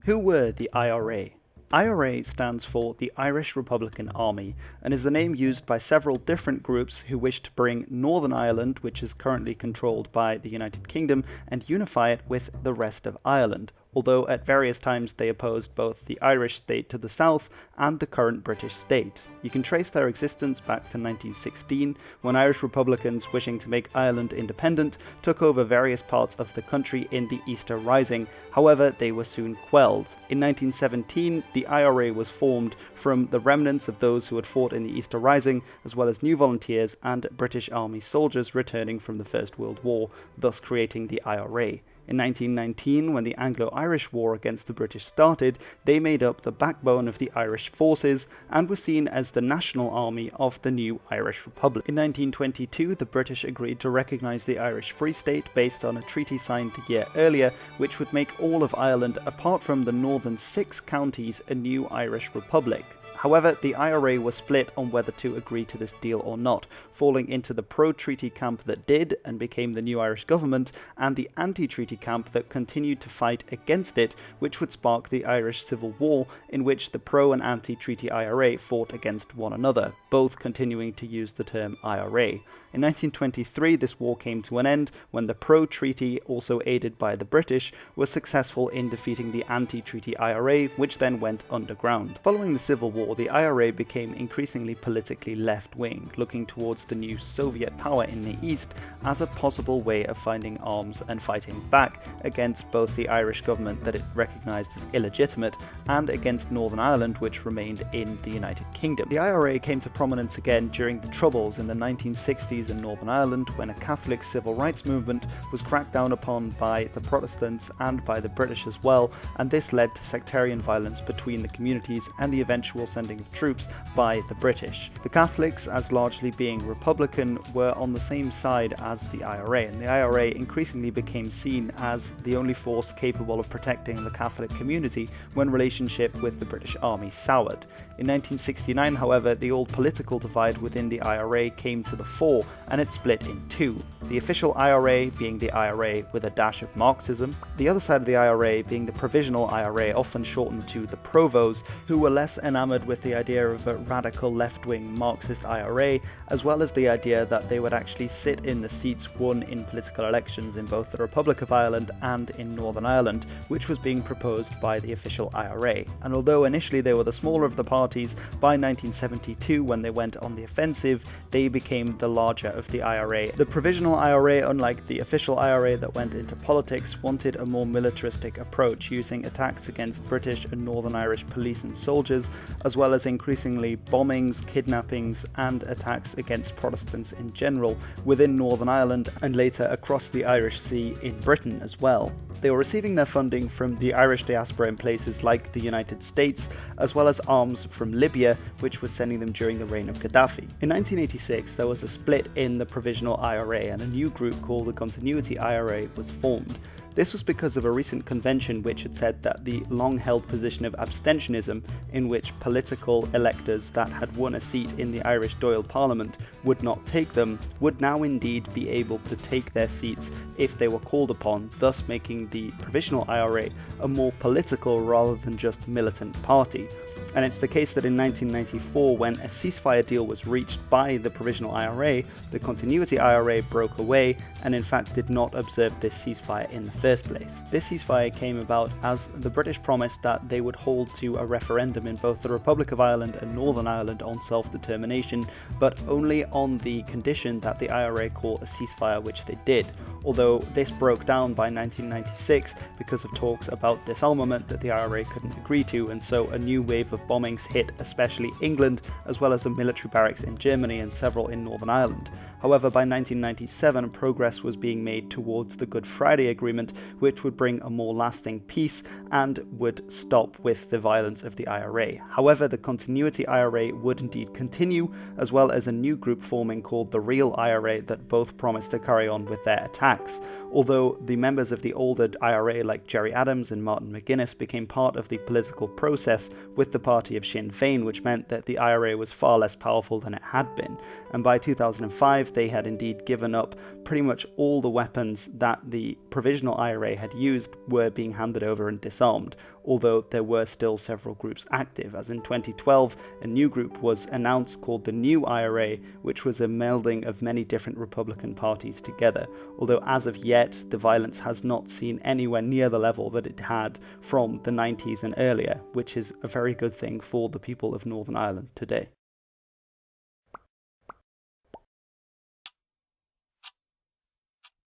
Who were the IRA? IRA stands for the Irish Republican Army and is the name used by several different groups who wish to bring Northern Ireland, which is currently controlled by the United Kingdom, and unify it with the rest of Ireland, although at various times they opposed both the Irish state to the south and the current British state. You can trace their existence back to 1916, when Irish Republicans wishing to make Ireland independent took over various parts of the country in the Easter Rising. However, they were soon quelled. In 1917, the IRA was formed from the remnants of those who had fought in the Easter Rising, as well as new volunteers and British Army soldiers returning from the First World War, thus creating the IRA. In 1919, when the Anglo-Irish War against the British started, they made up the backbone of the Irish forces and were seen as the national army of the new Irish Republic. In 1922, the British agreed to recognise the Irish Free State based on a treaty signed the year earlier, which would make all of Ireland, apart from the northern 6 counties, a new Irish Republic. However, the IRA was split on whether to agree to this deal or not, falling into the pro-treaty camp that did and became the new Irish government, and the anti-treaty camp that continued to fight against it, which would spark the Irish Civil War, in which the pro- and anti-treaty IRA fought against one another, both continuing to use the term IRA. In 1923, this war came to an end when the pro-treaty, also aided by the British, was successful in defeating the anti-treaty IRA, which then went underground. Following the Civil War, the IRA became increasingly politically left-wing, looking towards the new Soviet power in the East as a possible way of finding arms and fighting back against both the Irish government that it recognised as illegitimate and against Northern Ireland, which remained in the United Kingdom. The IRA came to prominence again during the Troubles in the 1960s in Northern Ireland, when a Catholic civil rights movement was cracked down upon by the Protestants and by the British as well, and this led to sectarian violence between the communities and the eventual sending of troops by the British. The Catholics, as largely being Republican, were on the same side as the IRA, and the IRA increasingly became seen as the only force capable of protecting the Catholic community when relationship with the British Army soured. In 1969, however, the old political divide within the IRA came to the fore, and it split in two. The official IRA being the IRA with a dash of Marxism, the other side of the IRA being the provisional IRA, often shortened to the Provos, who were less enamored with the idea of a radical left-wing Marxist IRA, as well as the idea that they would actually sit in the seats won in political elections in both the Republic of Ireland and in Northern Ireland, which was being proposed by the official IRA. And although initially they were the smaller of the parties, by 1972, when they went on the offensive, they became the larger of the IRA. The provisional IRA, unlike the official IRA that went into politics, wanted a more militaristic approach, using attacks against British and Northern Irish police and soldiers, as well as increasingly bombings, kidnappings, and attacks against Protestants in general within Northern Ireland and later across the Irish Sea in Britain as well. They were receiving their funding from the Irish diaspora in places like the United States, as well as arms from Libya, which was sending them during the reign of Gaddafi. In 1986, there was a split in the Provisional IRA, and a new group called the Continuity IRA was formed. This was because of a recent convention which had said that the long-held position of abstentionism, in which political electors that had won a seat in the Irish Dáil Parliament would not take them, would now indeed be able to take their seats if they were called upon, thus making the Provisional IRA a more political rather than just militant party. And it's the case that in 1994, when a ceasefire deal was reached by the Provisional IRA, the Continuity IRA broke away and in fact did not observe this ceasefire in the first place. This ceasefire came about as the British promised that they would hold to a referendum in both the Republic of Ireland and Northern Ireland on self-determination, but only on the condition that the IRA call a ceasefire, which they did. Although this broke down by 1996 because of talks about disarmament that the IRA couldn't agree to, and so a new wave of bombings hit especially England, as well as the military barracks in Germany and several in Northern Ireland. However, by 1997, progress was being made towards the Good Friday Agreement, which would bring a more lasting peace and would stop with the violence of the IRA. However, the Continuity IRA would indeed continue, as well as a new group forming called the Real IRA that both promised to carry on with their attacks. Although the members of the older IRA like Gerry Adams and Martin McGuinness became part of the political process with the party of Sinn Féin, which meant that the IRA was far less powerful than it had been. And by 2005, they had indeed given up pretty much all the weapons that the provisional IRA had used were being handed over and disarmed, although there were still several groups active, as in 2012 a new group was announced called the New IRA, which was a melding of many different Republican parties together, although as of yet the violence has not seen anywhere near the level that it had from the 90s and earlier, which is a very good thing for the people of Northern Ireland today.